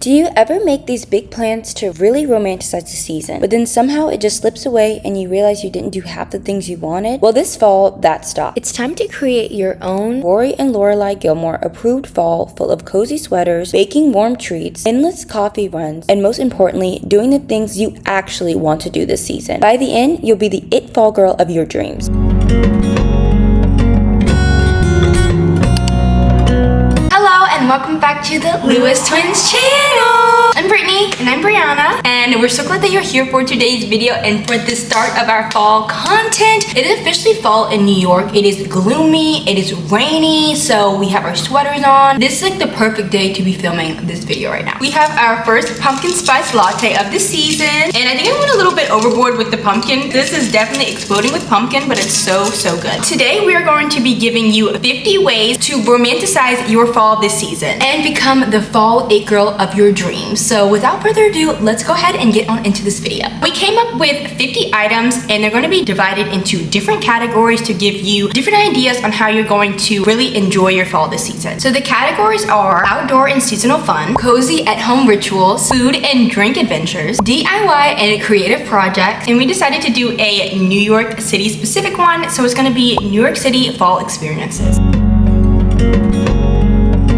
Do you ever make these big plans to really romanticize the season, but then somehow it just slips away and you realize you didn't do half the things you wanted? Well, this fall, that stopped. It's time to create your own Rory and Lorelai Gilmore approved fall full of cozy sweaters, baking warm treats, endless coffee runs, and most importantly, doing the things you actually want to do this season. By the end, you'll be the it fall girl of your dreams. And welcome back to the Lewis Twins channel. I'm Brittany and I'm Brianna, and we're so glad that you're here for today's video and for the start of our fall content. It is officially fall in New York. It is gloomy, it is rainy, so we have our sweaters on. This is like the perfect day to be filming this video right now. We have our first pumpkin spice latte of the season, and I think I went a little bit overboard with the pumpkin. This is definitely exploding with pumpkin, but it's so good. Today we are going to be giving you 50 ways to romanticize your fall this season and become the fall it girl of your dreams. So without further ado, let's go ahead and get on into this video. We came up with 50 items, and they're going to be divided into different categories to give you different ideas on how you're going to really enjoy your fall this season. So the categories are outdoor and seasonal fun, cozy at home rituals, food and drink adventures, DIY and creative projects, and we decided to do a New York City specific one, so it's going to be New York City fall experiences.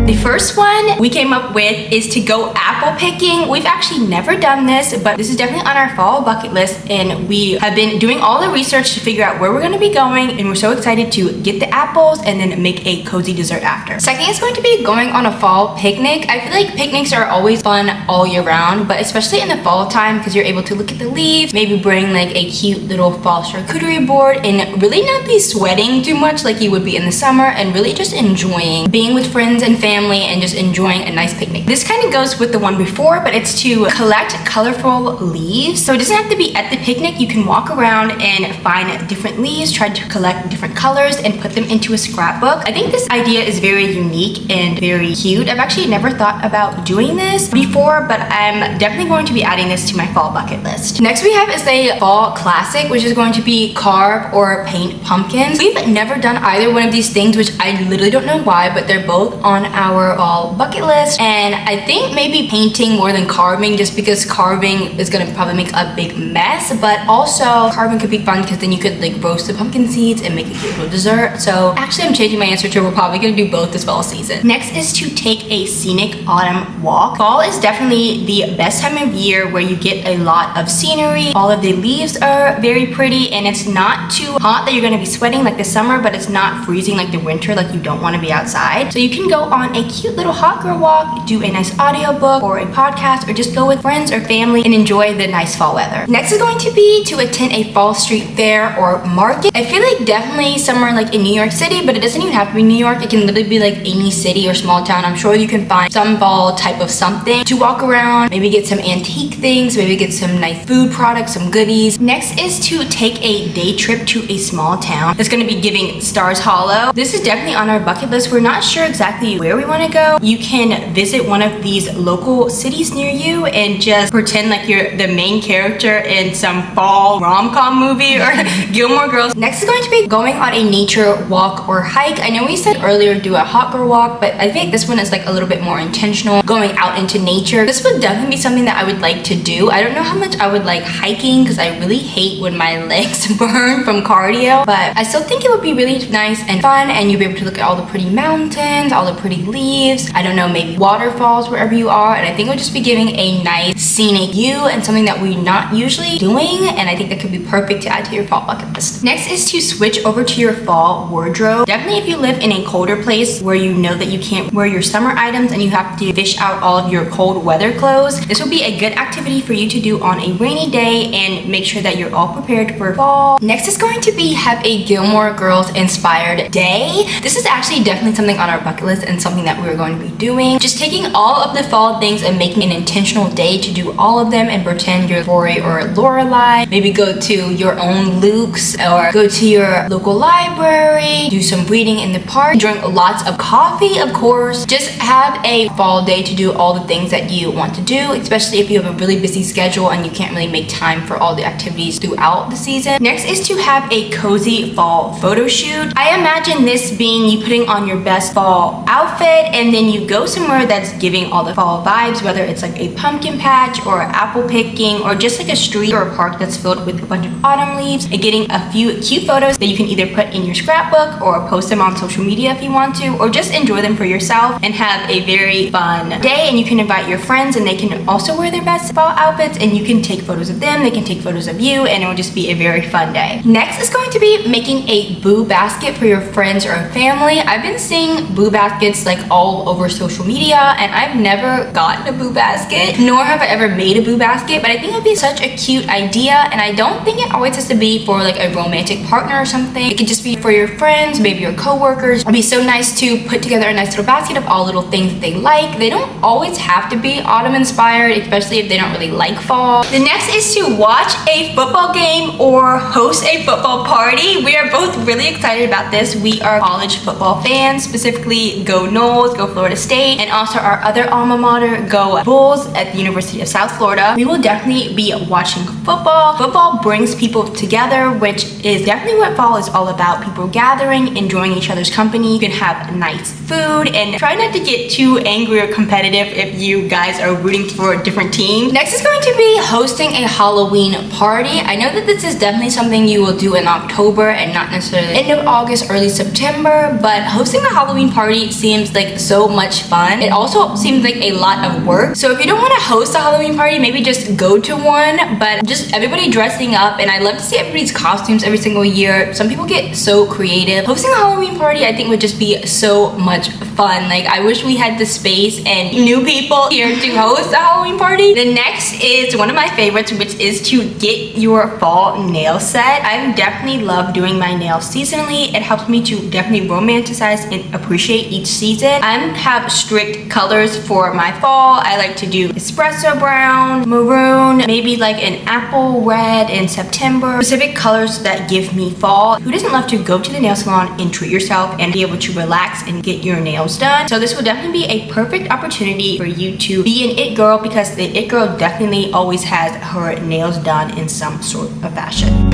The first one we came up with is to go apple picking. We've actually never done this, but this is definitely on our fall bucket list, and we have been doing all the research to figure out where we're going to be going, and we're so excited to get the apples and then make a cozy dessert after. Second is going to be going on a fall picnic. I feel like picnics are always fun all year round, but especially in the fall time because you're able to look at the leaves, maybe bring like a cute little fall charcuterie board and really not be sweating too much like you would be in the summer, and really just enjoying being with friends and family and just enjoying a nice picnic. This kind of goes with the one before, but it's to collect colorful leaves. So it doesn't have to be at the picnic. You can walk around and find different leaves, try to collect different colors and put them into a scrapbook. I think this idea is very unique and very cute. I've actually never thought about doing this before, but I'm definitely going to be adding this to my fall bucket list. Next we have is a fall classic, which is going to be carve or paint pumpkins. We've never done either one of these things, which I literally don't know why, but they're both on our fall bucket list, and I think maybe painting more than carving, just because carving is gonna probably make a big mess, but also carving could be fun because then you could like roast the pumpkin seeds and make a cute little dessert. So actually I'm changing my answer to we're probably gonna do both this fall season. Next is to take a scenic autumn walk. Fall is definitely the best time of year where you get a lot of scenery. All of the leaves are very pretty, and it's not too hot that you're gonna be sweating like the summer, but it's not freezing like the winter, like you don't want to be outside. So you can go on a cute little hot girl walk, do a nice audiobook or a podcast, or just go with friends or family and enjoy the nice fall weather. Next is going to be to attend a fall street fair or market. I feel like definitely somewhere like in New York City, but it doesn't even have to be New York. It can literally be like any city or small town. I'm sure you can find some fall type of something to walk around, maybe get some antique things, maybe get some nice food products, some goodies. Next is to take a day trip to a small town that's going to be giving Stars Hollow. This is definitely on our bucket list. We're not sure exactly where we want to go. You can visit one of these local cities near you and just pretend like you're the main character in some fall rom-com movie or Gilmore Girls. Next is going to be going on a nature walk or hike. I know we said earlier do a hot girl walk, but I think this one is like a little bit more intentional, going out into nature. This would definitely be something that I would like to do. I don't know how much I would like hiking because I really hate when my legs burn from cardio, but I still think it would be really nice and fun, and you'll be able to look at all the pretty mountains, all the pretty leaves, I don't know, maybe waterfalls wherever you are, and I think it would just be giving a nice scenic view and something that we're not usually doing, and I think that could be perfect to add to your fall bucket list. Next is to switch over to your fall wardrobe. Definitely if you live in a colder place where you know that you can't wear your summer items and you have to fish out all of your cold weather clothes, this would be a good activity for you to do on a rainy day and make sure that you're all prepared for fall. Next is going to be have a Gilmore Girls inspired day. This is actually definitely something on our bucket list and something that we're going to be doing. Just taking all of the fall things and making an intentional day to do all of them and pretend you're Rory or Lorelai. Maybe go to your own Luke's or go to your local library, do some reading in the park, drink lots of coffee, of course. Just have a fall day to do all the things that you want to do, especially if you have a really busy schedule and you can't really make time for all the activities throughout the season. Next is to have a cozy fall photo shoot. I imagine this being you putting on your best fall outfit and then you go somewhere that's giving all the fall vibes, whether it's like a pumpkin patch or apple picking or just like a street or a park that's filled with a bunch of autumn leaves, and getting a few cute photos that you can either put in your scrapbook or post them on social media if you want to, or just enjoy them for yourself and have a very fun day. And you can invite your friends and they can also wear their best fall outfits, and you can take photos of them, they can take photos of you, and it will just be a very fun day. Next is going to be making a boo basket for your friends or family. I've been seeing boo baskets like all over social media, and I've never gotten a boo basket, nor have I ever made a boo basket, but I think it would be such a cute idea. And I don't think it always has to be for like a romantic partner or something. It could just be for your friends, maybe your coworkers. It'd be so nice to put together a nice little basket of all little things that they like. They don't always have to be autumn inspired, especially if they don't really like fall. The next is to watch a football game or host a football party. We are both really excited about this. We are college football fans, specifically go Noles, go Florida State, and also our other alma mater, go Bulls at the University of South Florida. We will definitely be watching football. Football brings people together, which is definitely what fall is all about. People gathering, enjoying each other's company. You can have nice food, and try not to get too angry or competitive if you guys are rooting for different teams. Next is going to be hosting a Halloween party. I know that this is definitely something you will do in October and not necessarily end of August, early September, but hosting a Halloween party seems like so much fun. It also seems like a lot of work. So if you don't want to host a Halloween party, maybe just go to one, but just everybody dressing up, and I love to see everybody's costumes every single year. Some people get so creative. Hosting a Halloween party I think would just be so much fun. Like, I wish we had the space and new people here to host a Halloween party. The next is one of my favorites, which is to get your fall nail set. I definitely love doing my nails seasonally. It helps me to definitely romanticize and appreciate each season. I have strict colors for my fall. I like to do espresso brown, maroon, maybe like an apple red in September. Specific colors that give me fall. Who doesn't love to go to the nail salon and treat yourself and be able to relax and get your nails done? So this will definitely be a perfect opportunity for you to be an it girl, because the it girl definitely always has her nails done in some sort of fashion.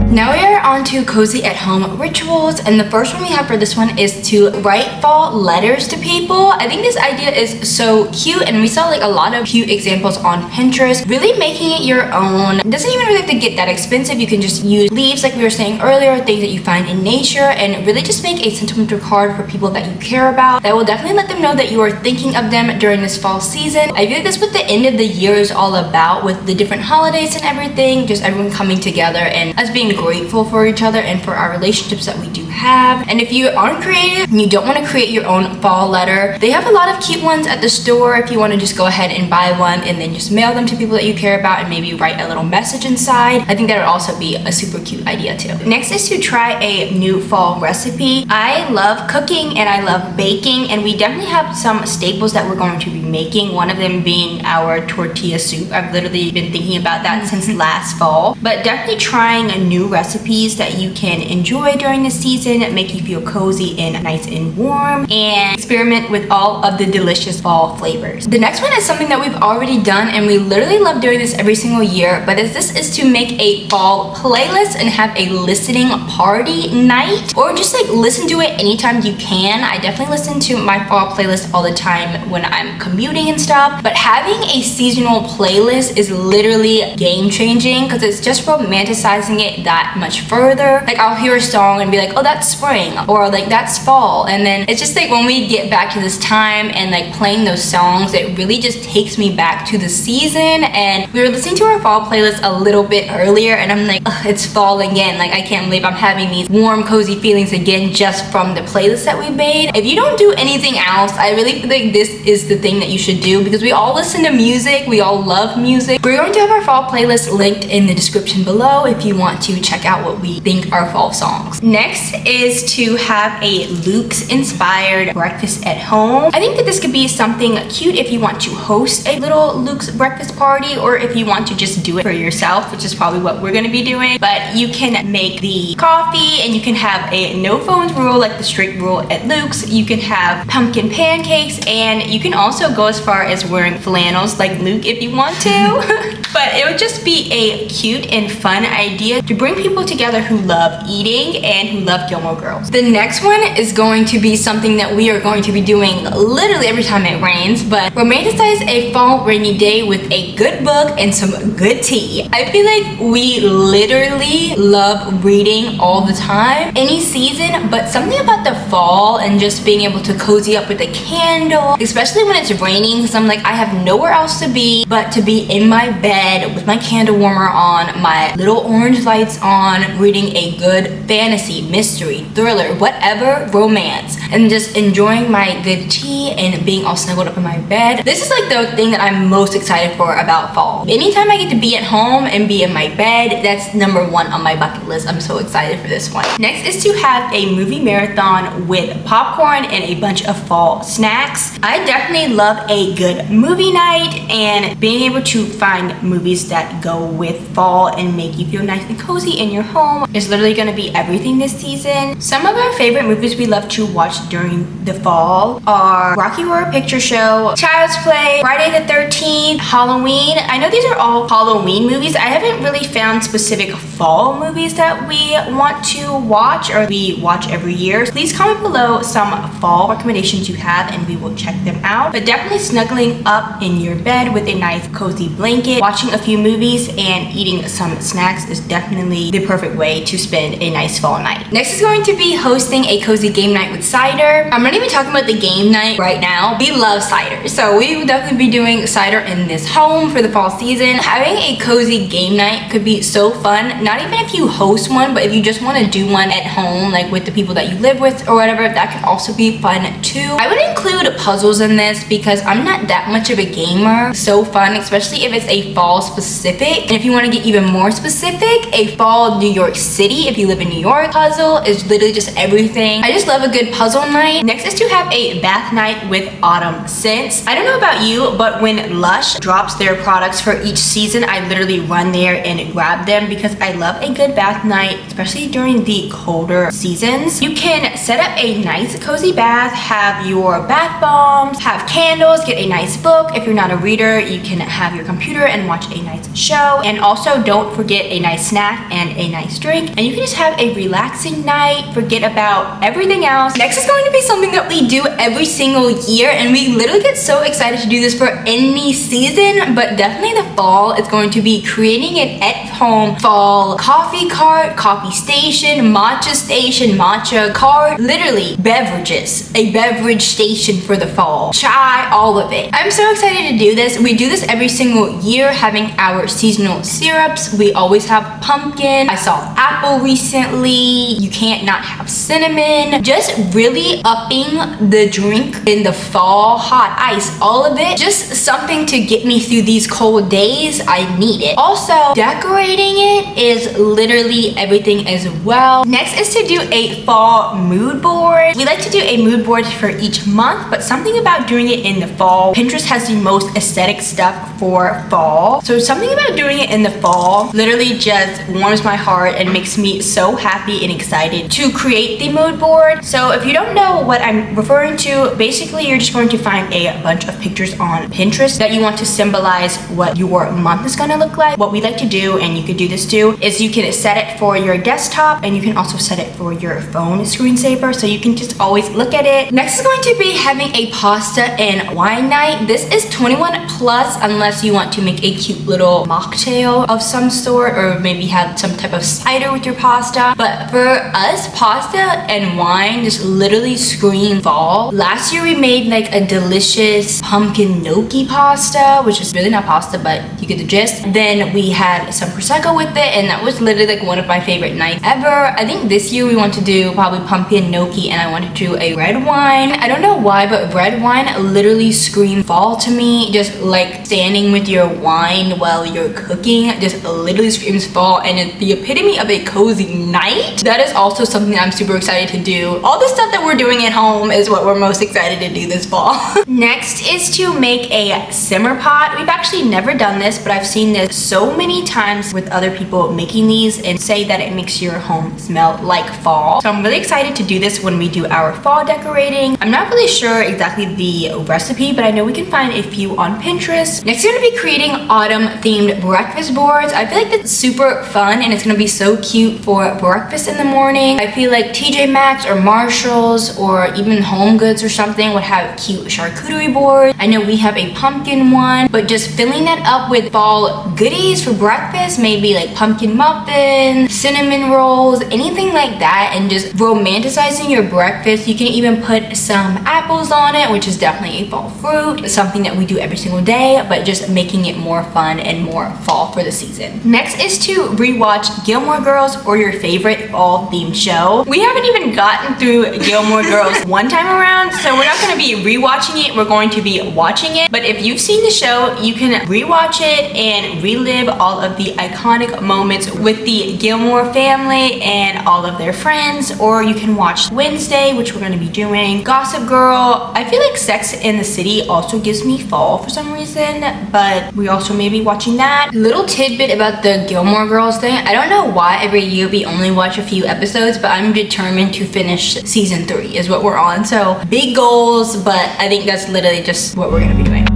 Now we are on to cozy at home rituals, and the first one we have for this one is to write fall letters to people. I think this idea is so cute, and we saw like a lot of cute examples on Pinterest. Really making it your own. It doesn't even really have to get that expensive. You can just use leaves like we were saying earlier, things that you find in nature, and really just make a sentimental card for people that you care about. That will definitely let them know that you are thinking of them during this fall season. I feel like that's what the end of the year is all about, with the different holidays and everything, just everyone coming together and us being grateful for each other and for our relationships that we do have. And if you aren't creative and you don't want to create your own fall letter, they have a lot of cute ones at the store if you want to just go ahead and buy one and then just mail them to people that you care about and maybe write a little message inside. I think that would also be a super cute idea too. Next is to try a new fall recipe. I love cooking and I love baking, and we definitely have some staples that we're going to be making, one of them being our tortilla soup. I've literally been thinking about that since last fall, but definitely trying a new recipes that you can enjoy during the season, make you feel cozy and nice and warm, and experiment with all of the delicious fall flavors. The next one is something that we've already done, and we literally love doing this every single year, but this is to make a fall playlist and have a listening party night, or just like listen to it anytime you can. I definitely listen to my fall playlist all the time when I'm commuting and stuff, but having a seasonal playlist is literally game changing because it's just romanticizing it that much further. Like, I'll hear a song and be like, oh, that's spring, or like that's fall, and then it's just like when we get back to this time and like playing those songs, it really just takes me back to the season. And we were listening to our fall playlist a little bit earlier, and I'm like, it's fall again. Like, I can't believe I'm having these warm, cozy feelings again just from the playlist that we made. If you don't do anything else, I really feel like this is the thing that you should do, because we all listen to music, we all love music. We're going to have our fall playlist linked in the description below if you want to check out what we think are fall songs. Next is to have a Luke's inspired breakfast at home. I think that this could be something cute if you want to host a little Luke's breakfast party, or if you want to just do it for yourself, which is probably what we're going to be doing. But you can make the coffee, and you can have a no phones rule like the strict rule at Luke's. You can have pumpkin pancakes, and you can also go as far as wearing flannels like Luke if you want to. but it would just be a cute and fun idea to bring people together who love eating and who love Gilmore Girls. The next one is going to be something that we are going to be doing literally every time it rains, but romanticize a fall rainy day with a good book and some good tea. I feel like we literally love reading all the time, any season, but something about the fall and just being able to cozy up with a candle, especially when it's raining, because I'm like, I have nowhere else to be but to be in my bed with my candle warmer on, my little orange lights on, reading a good fantasy, mystery, thriller, whatever, romance, and just enjoying my good tea and being all snuggled up in my bed. This is like the thing that I'm most excited for about fall. Anytime I get to be at home and be in my bed, that's number one on my bucket list. I'm so excited for this one. Next is to have a movie marathon with popcorn and a bunch of fall snacks. I definitely love a good movie night, and being able to find movies that go with fall and make you feel nice and cozy in your home is literally going to be everything this season. Some of our favorite movies we love to watch during the fall are Rocky Horror Picture Show, Child's Play, Friday the 13th, Halloween. I know these are all Halloween movies. I haven't really found specific fall movies that we want to watch or we watch every year. Please comment below some fall recommendations you have and we will check them out. But definitely snuggling up in your bed with a nice cozy blanket, watching a few movies and eating some snacks is definitely the perfect way to spend a nice fall night. Next is going to be hosting a cozy game night with cider. I'm not even talking about the game night right now. We love cider, so we will definitely be doing cider in this home for the fall season. Having a cozy game night could be so fun, not even if you host one, but if you just want to do one at home, like with the people that you live with or whatever, that can also be fun too. I would include puzzles in this because I'm not that much of a gamer. So fun, especially if it's a fall specific. And if you want to get even more specific, a fall New York City, if you live in New York, puzzle is literally just everything. I just love a good puzzle night. Next is to have a bath night with autumn scents. I don't know about you, but when Lush drops their products for each season, I literally run there and grab them because I love a good bath night, especially during the colder seasons. You can set up a nice cozy bath, have your bath bombs, have candles, get a nice book. If you're not a reader, you can have your computer and watch a nice show. And also don't forget a nice snack and a nice drink. And you can just have a relaxing night, forget about everything else. Next is going to be something that we do every single year, and we literally get so excited to do this for any season, but definitely the fall. It's going to be creating an at-home fall coffee cart, coffee station, matcha cart, literally beverages, a beverage station for the fall, chai, all of it. I'm so excited to do this. We do this every single year, having our seasonal syrups. We always have pumpkin. I saw apple recently. You can't not have cinnamon. Just really upping the drink in the fall, hot ice, all of it. Just something to get me through these cold days. I need it. Also, decorating it is literally everything as well. Next is to do a fall mood board. We like to do a mood board for each month, but something about doing it in the fall. Pinterest has the most aesthetic stuff for fall. So something about doing it in the fall literally just warms my heart and makes me so happy and excited to create the mood board. So if you don't know what I'm referring to, basically you're just going to find a bunch of pictures on Pinterest that you want to symbolize what your month is going to look like. What we like to do, and you could do this too, is you can set it for your desktop and you can also set it for your phone screensaver so you can just always look at it. Next is going to be having a pasta and wine night. This is 21 plus unless you want to make a cute little mocktail of some sort or maybe have some type of cider with your pasta. But for us, pasta and wine just literally scream fall. Last year we made like a delicious pumpkin gnocchi pasta, which is really not pasta, but you get the gist. Then we had some prosecco with it, and that was literally like one of my favorite nights ever. I think this year we want to do probably pumpkin gnocchi, and I want to do a red wine. I don't know why, but red wine literally screams fall to me. Just like standing with your wine while you're cooking just literally screams fall, and it's the epitome of a cozy night. That is also something that I'm super excited to do. All the stuff that we're doing at home is what we're most excited to do this fall. Next is to make a simmer pot. We've actually never done this, but I've seen this so many times with other people making these and say that it makes your home smell like fall. So I'm really excited to do this when we do our fall decorating. I'm not really sure exactly the recipe, but I know we can find a few on Pinterest. Next, we're going to be creating autumn themed breakfast boards. I feel like that's super fun and it's gonna be so cute for breakfast in the morning. I feel like TJ Maxx or Marshalls or even Home Goods or something would have cute charcuterie boards. I know we have a pumpkin one, but just filling that up with fall goodies for breakfast, maybe like pumpkin muffins, cinnamon rolls, anything like that, and just romanticizing your breakfast. You can even put some apples on it, which is definitely a fall fruit. It's something that we do every single day, but just making it more fun and more fall for the season. Next is to rewatch Gilmore Girls or your favorite fall themed show. We haven't even gotten through Gilmore Girls one time around, so we're not going to be rewatching it, we're going to be watching it. But if you've seen the show, you can rewatch it and relive all of the iconic moments with the Gilmore family and all of their friends. Or you can watch Wednesday, which we're going to be doing, Gossip Girl. I feel like Sex in the City also gives me fall for some reason, but we also may be watching that. Little tidbit about the Gilmore Girls thing. I don't know why every year we only watch a few episodes, but I'm determined to finish season 3 is what we're on. So big goals, but I think that's literally just what we're gonna be doing.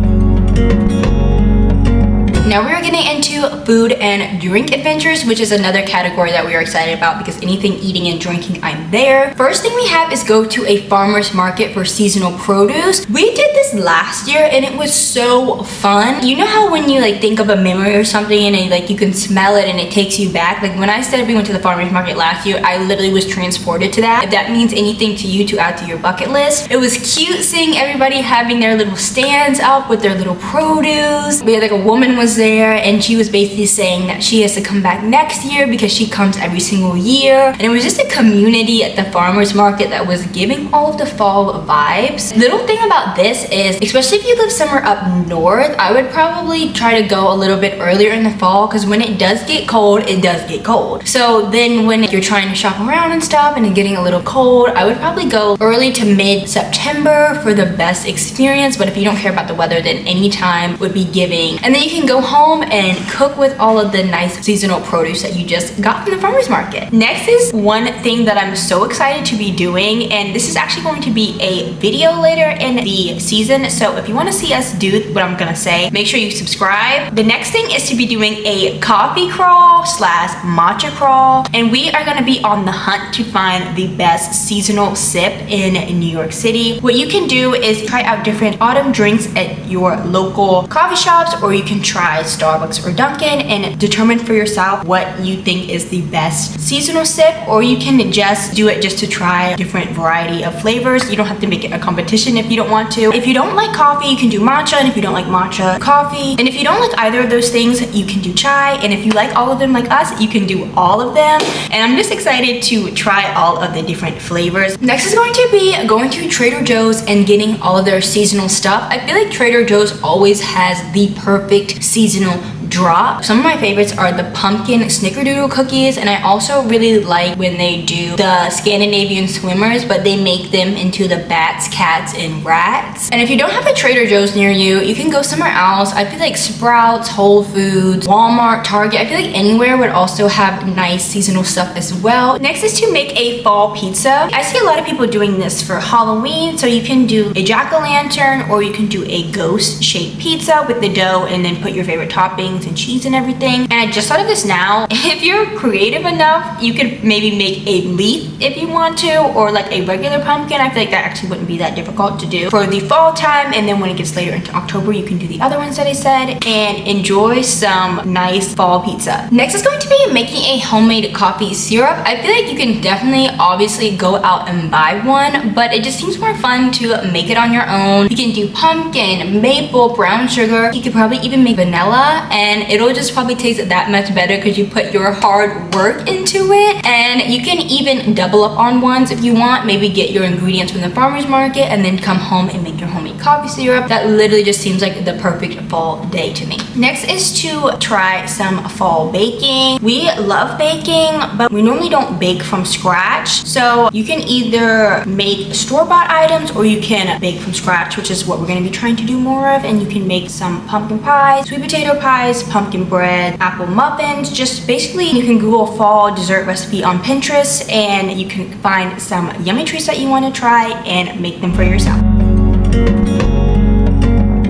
Now we're getting into food and drink adventures, which is another category that we are excited about because anything eating and drinking, I'm there. First thing we have is go to a farmer's market for seasonal produce. We did this last year and it was so fun. You know how when you like think of a memory or something and it, like you can smell it and it takes you back? Like when I said we went to the farmer's market last year, I literally was transported to that. If that means anything to you to add to your bucket list. It was cute seeing everybody having their little stands up with their little produce. We had like a woman was there and she was basically saying that she has to come back next year because she comes every single year. And it was just a community at the farmer's market that was giving all of the fall vibes. Little thing about this is, especially if you live somewhere up north, I would probably try to go a little bit earlier in the fall because when it does get cold, it does get cold. So then when you're trying to shop around and stuff and it's getting a little cold, I would probably go early to mid-September for the best experience. But if you don't care about the weather, then any time would be giving. And then you can go home and cook with all of the nice seasonal produce that you just got from the farmer's market. Next is one thing that I'm so excited to be doing, and this is actually going to be a video later in the season, so if you want to see us do what I'm gonna say, make sure you subscribe. The next thing is to be doing a coffee crawl slash matcha crawl, and we are gonna be on the hunt to find the best seasonal sip in New York City. What you can do is try out different autumn drinks at your local coffee shops, or you can try Starbucks or Dunkin' and determine for yourself what you think is the best seasonal sip, or you can just do it just to try different variety of flavors. You don't have to make it a competition if you don't want to. If you don't like coffee, you can do matcha, and if you don't like matcha, coffee. And if you don't like either of those things, you can do chai, and if you like all of them like us, you can do all of them. And I'm just excited to try all of the different flavors. Next is going to be going to Trader Joe's and getting all of their seasonal stuff. I feel like Trader Joe's always has the perfect seasonal drop. Some of my favorites are the pumpkin snickerdoodle cookies, and I also really like when they do the Scandinavian swimmers, but they make them into the bats, cats, and rats. And if you don't have a Trader Joe's near you, you can go somewhere else. I feel like Sprouts, Whole Foods, Walmart, Target, I feel like anywhere would also have nice seasonal stuff as well. Next is to make a fall pizza. I see a lot of people doing this for Halloween, so you can do a jack-o'-lantern or you can do a ghost-shaped pizza with the dough and then put your favorite toppings and cheese and everything. And I just thought of this now. If you're creative enough, you could maybe make a leaf if you want to, or like a regular pumpkin. I feel like that actually wouldn't be that difficult to do for the fall time. And then when it gets later into October, you can do the other ones that I said and enjoy some nice fall pizza. Next is going to be making a homemade coffee syrup. I feel like you can definitely obviously go out and buy one, but it just seems more fun to make it on your own. You can do pumpkin, maple, brown sugar. You could probably even make vanilla, and it'll just probably taste that much better because you put your hard work into it. And you can even double up on ones if you want. Maybe get your ingredients from the farmer's market and then come home and make your homemade coffee syrup. That literally just seems like the perfect fall day to me. Next is to try some fall baking. We love baking, but we normally don't bake from scratch. So you can either make store-bought items or you can bake from scratch, which is what we're going to be trying to do more of. And you can make some pumpkin pies, sweet potato pies, pumpkin bread, apple muffins. Just basically you can Google fall dessert recipe on Pinterest and you can find some yummy treats that you want to try and make them for yourself.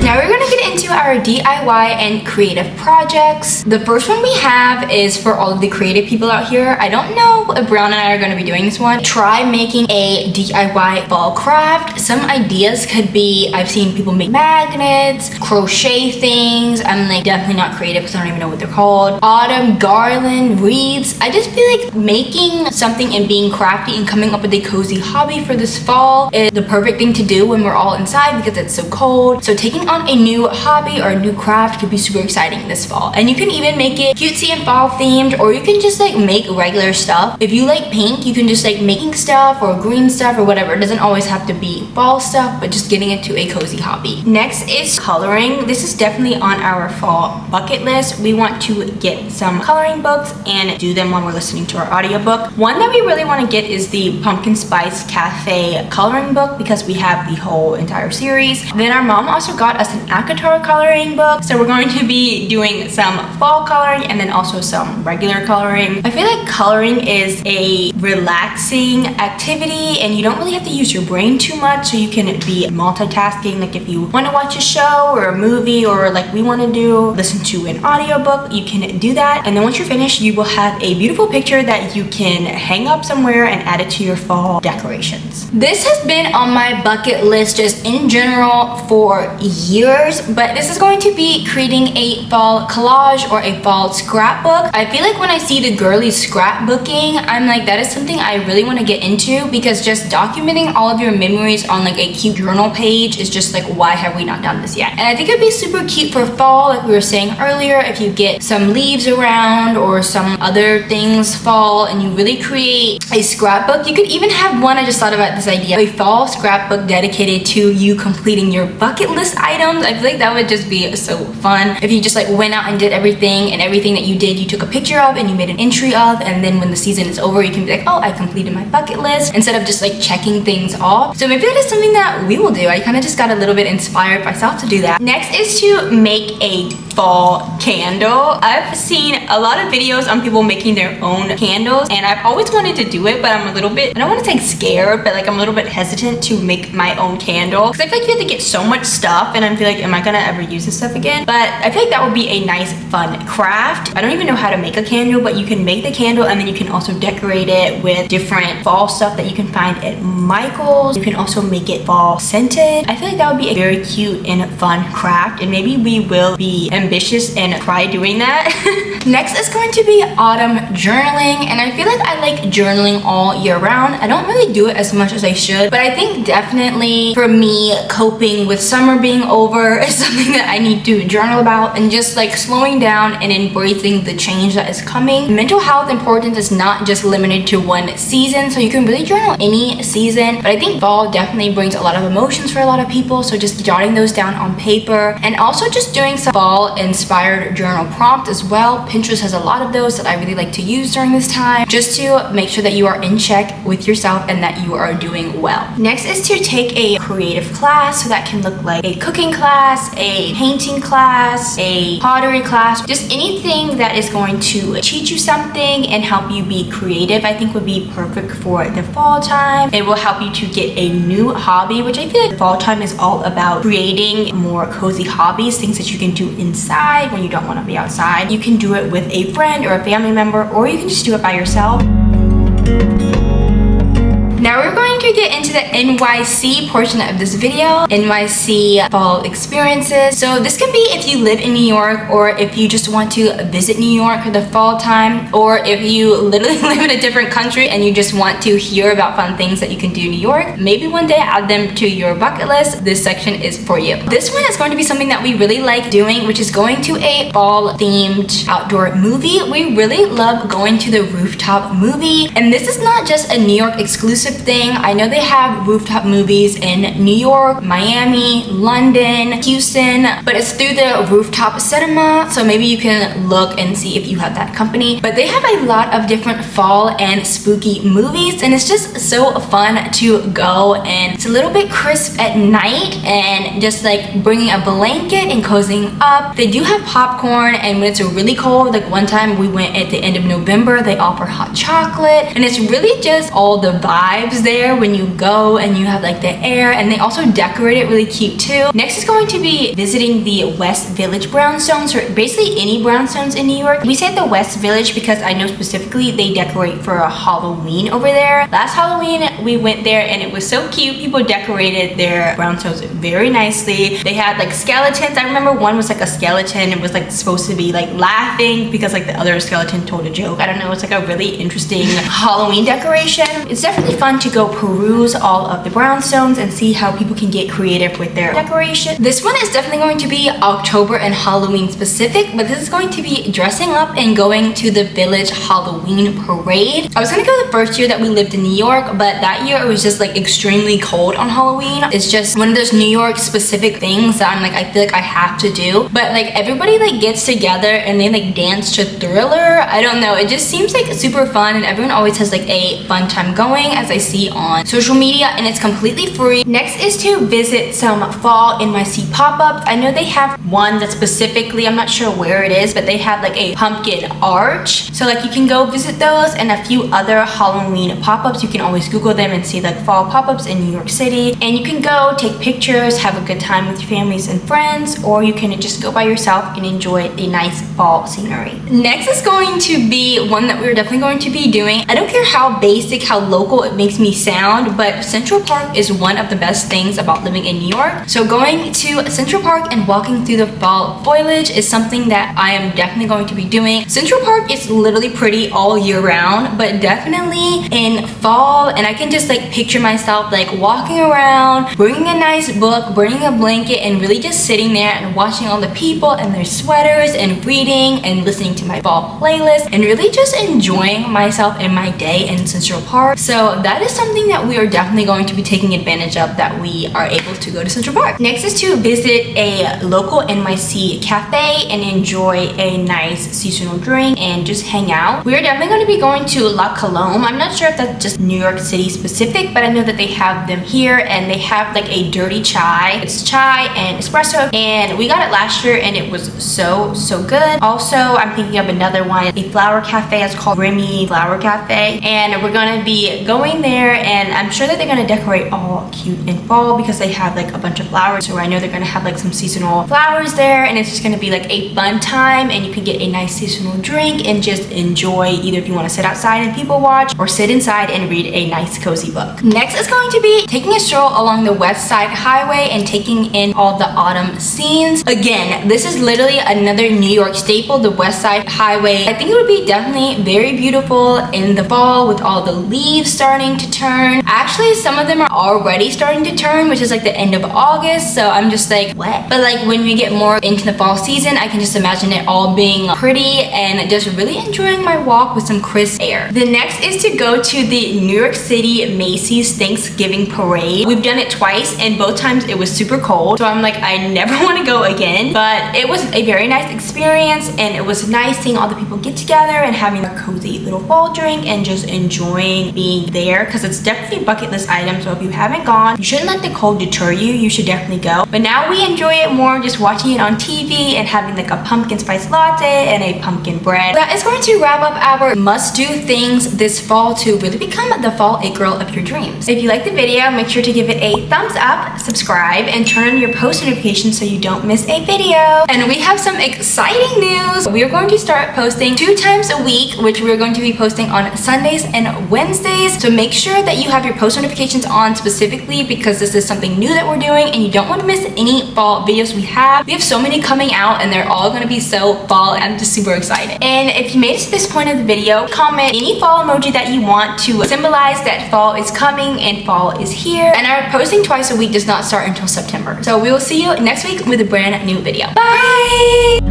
Now we're gonna get into our DIY and creative projects. The first one we have is for all of the creative people out here. I don't know if Brown and I are going to be doing this one. Try making a DIY fall craft. Some ideas could be, I've seen people make magnets, crochet things. I'm like definitely not creative because I don't even know what they're called. Autumn garland, wreaths. I just feel like making something and being crafty and coming up with a cozy hobby for this fall is the perfect thing to do when we're all inside because it's so cold. So taking on a new hobby or a new craft could be super exciting this fall. And you can even make it cutesy and fall themed, or you can just like make regular stuff. If you like pink, you can just like making stuff or green stuff or whatever. It doesn't always have to be fall stuff, but just getting it to a cozy hobby. Next is coloring. This is definitely on our fall bucket list. We want to get some coloring books and do them while we're listening to our audiobook. One that we really want to get is the Pumpkin Spice Cafe coloring book because we have the whole entire series. Then our mom also got us an ACOTAR coloring book, so we're going to be doing some fall coloring and then also some regular coloring. I feel like coloring is a relaxing activity and you don't really have to use your brain too much, so you can be multitasking. Like if you want to watch a show or a movie, or like we want to do listen to an audiobook, you can do that, and then once you're finished you will have a beautiful picture that you can hang up somewhere and add it to your fall decorations. This has been on my bucket list just in general for years, but this is going to be creating a fall collage or a fall scrapbook. I feel like when I see the girly scrapbooking, I'm like, that is something I really want to get into, because just documenting all of your memories on like a cute journal page is just like, why have we not done this yet? And I think it'd be super cute for fall, like we were saying earlier, if you get some leaves around or some other things fall and you really create a scrapbook. You could even have one, I just thought about this idea, a fall scrapbook dedicated to you completing your bucket list items. I feel like that would just be so fun if you just like went out and did everything, and everything that you did you took a picture of and you made an entry of, and then when the season is over you can be like, oh, I completed my bucket list, instead of just like checking things off. So maybe that is something that we will do. I kind of just got a little bit inspired myself to do that. Next is to make a fall candle. I've seen a lot of videos on people making their own candles, and I've always wanted to do it, but I'm a little bit, I don't want to say scared, but like I'm a little bit hesitant to make my own candle because I feel like you have to get so much stuff, and I feel like, am I gonna ever use this stuff again? But I feel like that would be a nice fun craft. I don't even know how to make a candle, but you can make the candle and then you can also decorate it with different fall stuff that you can find at Michael's. You can also make it fall scented. I feel like that would be a very cute and fun craft, and maybe we will be ambitious and try doing that. Next is going to be autumn journaling, and I feel like I like journaling all year round. I don't really do it as much as I should, but I think definitely for me, coping with summer being over is something that I need to journal about, and just like slowing down and embracing the change that is coming. Mental health importance is not just limited to one season, so you can really journal any season, but I think fall definitely brings a lot of emotions for a lot of people, so just jotting those down on paper, and also just doing some fall inspired journal prompts as well. Pinterest has a lot of those that I really like to use during this time, just to make sure that you are in check with yourself and that you are doing well. Next is to take a creative class, so that can look like a cooking class, a painting class, a pottery class, just anything that is going to teach you something and help you be creative. I think would be perfect for the fall time. It will help you to get a new hobby, which I feel like fall time is all about creating more cozy hobbies, things that you can do inside when you don't want to be outside. You can do it with a friend or a family member, or you can just do it by yourself. Now we're going to get into the NYC portion of this video, NYC fall experiences. So this can be if you live in New York, or if you just want to visit New York for the fall time, or if you literally live in a different country and you just want to hear about fun things that you can do in New York. Maybe one day add them to your bucket list. This section is for you. This one is going to be something that we really like doing, which is going to a fall themed outdoor movie. We really love going to the rooftop movie, and this is not just a New York exclusive thing. I know they have rooftop movies in New York, Miami, London, Houston, but it's through the rooftop cinema, so maybe you can look and see if you have that company. But they have a lot of different fall and spooky movies, and it's just so fun to go, and it's a little bit crisp at night, and just like bringing a blanket and cozying up. They do have popcorn, and when it's really cold, like one time we went at the end of November, they offer hot chocolate, and it's really just all the vibe vibes there when you go and you have like the air, and they also decorate it really cute too. Next is going to be visiting the West Village brownstones, or basically any brownstones in New York. We say the West Village because I know specifically they decorate for a Halloween over there. Last Halloween we went there and it was so cute. People decorated their brownstones very nicely. They had like skeletons. I remember one was like a skeleton. It was like supposed to be like laughing because like the other skeleton told a joke. I don't know, it's like a really interesting Halloween decoration. It's definitely fun to go peruse all of the brownstones and see how people can get creative with their decoration. This one is definitely going to be October and Halloween specific, but this is going to be dressing up and going to the Village Halloween parade. I was gonna go the first year that we lived in New York, but that year it was just like extremely cold on Halloween. It's just one of those New York specific things that I'm like, I feel like I have to do. But like everybody like gets together and they like dance to Thriller. I don't know, it just seems like super fun, and everyone always has like a fun time going, as I see on social media, and it's completely free. Next is to visit some fall NYC pop-ups. I know they have one that specifically, I'm not sure where it is, but they have like a pumpkin arch. So like you can go visit those, and a few other Halloween pop-ups. You can always Google them and see like fall pop-ups in New York City. And you can go take pictures, have a good time with your families and friends, or you can just go by yourself and enjoy a nice fall scenery. Next is going to be one that we're definitely going to be doing. I don't care how basic, how local it makes me sound, but Central Park is one of the best things about living in New York. So going to Central Park and walking through the fall foliage is something that I am definitely going to be doing. Central Park is literally pretty all year round, but definitely in fall, and I can just like picture myself like walking around, bringing a nice book, bringing a blanket, and really just sitting there and watching all the people and their sweaters and reading and listening to my fall playlist and really just enjoying myself in my day in Central Park. So that is something that we are definitely going to be taking advantage of, that we are able to go to Central Park. Next is to visit a local NYC cafe and enjoy a nice seasonal drink and just hang out. We are definitely going to be going to La Colombe. I'm not sure if that's just New York City specific, but I know that they have them here, and they have like a dirty chai. It's chai and espresso, and we got it last year and it was so good. Also, I'm thinking of another one, a flower cafe. It's called Remy Flower Cafe, and we're gonna be going there, and I'm sure that they're gonna decorate all cute in fall because they have like a bunch of flowers. So I know they're gonna have like some seasonal flowers there, and it's just gonna be like a fun time, and you can get a nice seasonal drink and just enjoy, either if you want to sit outside and people watch, or sit inside and read a nice cozy book. Next is going to be taking a stroll along the West Side Highway and taking in all the autumn scenes. Again, this is literally another New York staple, the West Side Highway. I think it would be definitely very beautiful in the fall with all the leaves starting to turn. Actually, some of them are already starting to turn, which is like the end of August, so I'm just like, what? But like when we get more into the fall season, I can just imagine it all being pretty and just really enjoying my walk with some crisp air. The next is to go to the New York City Macy's Thanksgiving Parade. We've done it twice, and both times it was super cold, so I'm like, I never want to go again. But it was a very nice experience, and it was nice seeing all the people get together and having a cozy little fall drink and just enjoying being there, because it's definitely a bucket list item. So if you haven't gone, you shouldn't let the cold deter you. You should definitely go. But now we enjoy it more just watching it on TV and having like a pumpkin spice latte and a pumpkin bread. That is going to wrap up our must-do things this fall to really become the fall it girl of your dreams. If you like the video, make sure to give it a thumbs up, subscribe, and turn on your post notifications so you don't miss a video. And we have some exciting news. We are going to start posting 2 times a week, which we're going to be posting on Sundays and Wednesdays. So make sure that you have your post notifications on specifically, because this is something new that we're doing and you don't want to miss any fall videos we have. We have so many coming out and they're all going to be so fall. I'm just super excited. And if you made it to this point of the video, comment any fall emoji that you want to symbolize that fall is coming and fall is here. And our posting twice a week does not start until September. So we will see you next week with a brand new video. Bye!